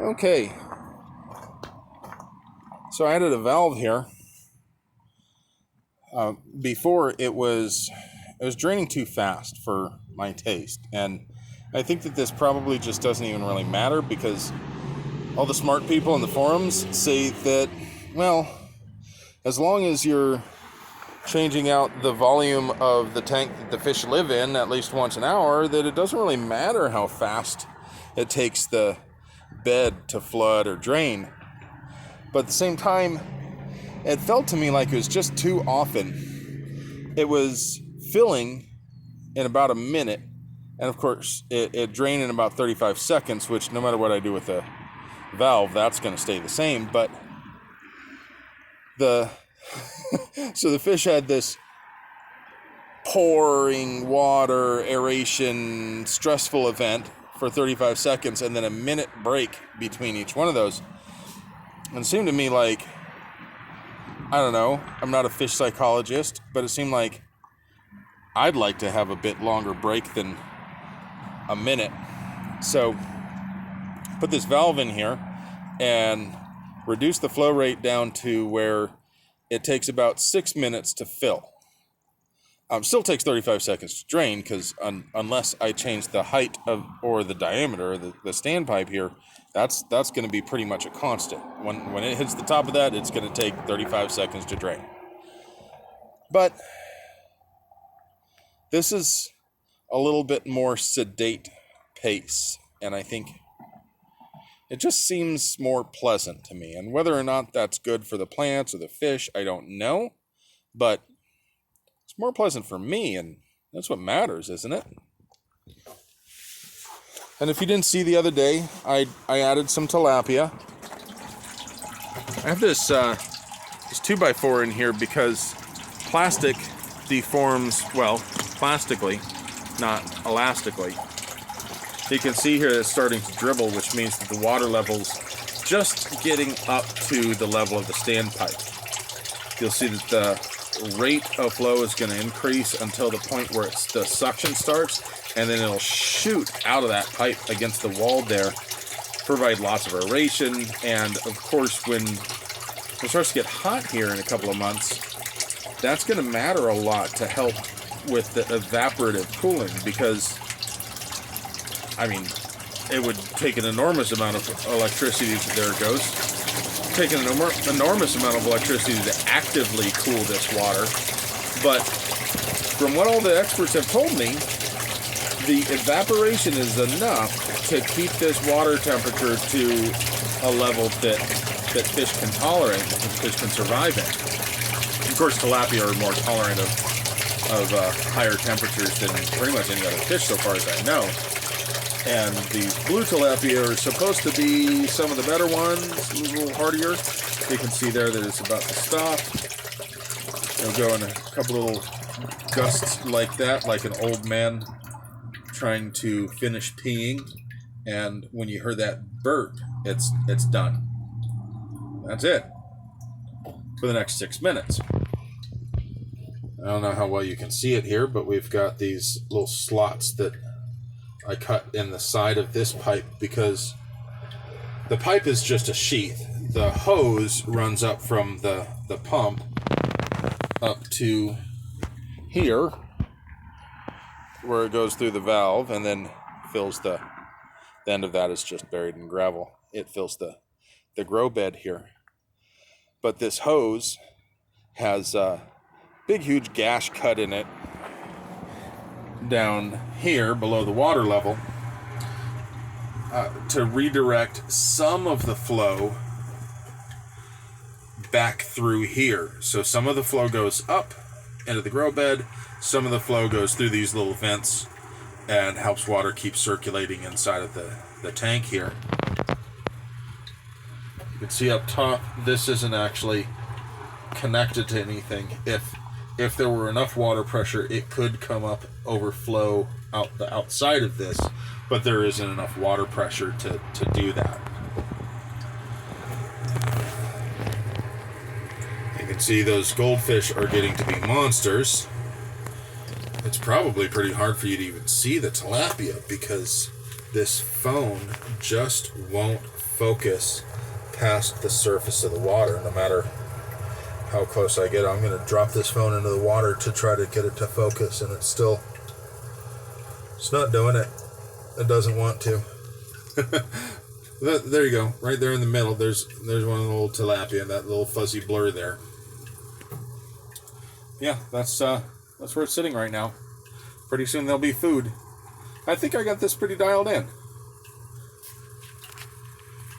Okay, so I added a valve here. Before it was draining too fast for my taste, and I think that this probably just doesn't even really matter because all the smart people in the forums say that, well, as long as you're changing out the volume of the tank that the fish live in at least once an hour, that it doesn't really matter how fast it takes the bed to flood or drain. But at the same time, it felt to me like it was just too often. It was filling in about a minute, and of course it drained in about 35 seconds, which no matter what I do with the valve, that's going to stay the same. But so the fish had this pouring water aeration stressful event for 35 seconds and then a minute break between each one of those. And it seemed to me like, I don't know, I'm not a fish psychologist, but it seemed like I'd like to have a bit longer break than a minute. So put this valve in here and reduce the flow rate down to where it takes about 6 minutes to fill. Still takes 35 seconds to drain because unless I change the height of or the diameter of the standpipe here, that's going to be pretty much a constant. When it hits the top of that, it's going to take 35 seconds to drain. But this is a little bit more sedate pace, and I think it just seems more pleasant to me. And whether or not that's good for the plants or the fish, I don't know. But it's more pleasant for me, and that's what matters, isn't it? And if you didn't see the other day, I added some tilapia. I have this 2x4 in here because plastic deforms, well, plastically, not elastically. You can see here it's starting to dribble, which means that the water level's just getting up to the level of the standpipe. You'll see that the rate of flow is going to increase until the point where the suction starts, and then it'll shoot out of that pipe against the wall there, provide lots of aeration, and of course when it starts to get hot here in a couple of months, that's going to matter a lot to help with the evaporative cooling, because I mean, it would take an enormous amount of electricity, there it goes, take an enormous amount of electricity to actively cool this water. But from what all the experts have told me, the evaporation is enough to keep this water temperature to a level that fish can tolerate, that fish can survive in. Of course, tilapia are more tolerant of higher temperatures than pretty much any other fish so far as I know. And the blue tilapia are supposed to be some of the better ones, a little hardier. You can see there that it's about to stop. It'll go in a couple little gusts like that, like an old man trying to finish peeing. And when you hear that burp, it's done. That's it for the next 6 minutes. I don't know how well you can see it here, but we've got these little slots that I cut in the side of this pipe because the pipe is just a sheath. The hose runs up from the pump up to here where it goes through the valve and then fills the end of that is just buried in gravel. It fills the grow bed here. But this hose has a big huge gash cut in it down here below the water level to redirect some of the flow back through here. So some of the flow goes up into the grow bed, some of the flow goes through these little vents and helps water keep circulating inside of the tank here. You can see up top, this isn't actually connected to anything. If there were enough water pressure, it could come up, overflow out the outside of this, but there isn't enough water pressure to do that. You can see those goldfish are getting to be monsters. It's probably pretty hard for you to even see the tilapia because This phone just won't focus past the surface of the water, no matter how close I get. I'm going to drop this phone into the water to try to get it to focus, and it's not doing it. It doesn't want to. There you go. Right there in the middle, there's one of the little tilapia, that little fuzzy blur there. Yeah, that's where it's sitting right now. Pretty soon there'll be food. I think I got this pretty dialed in.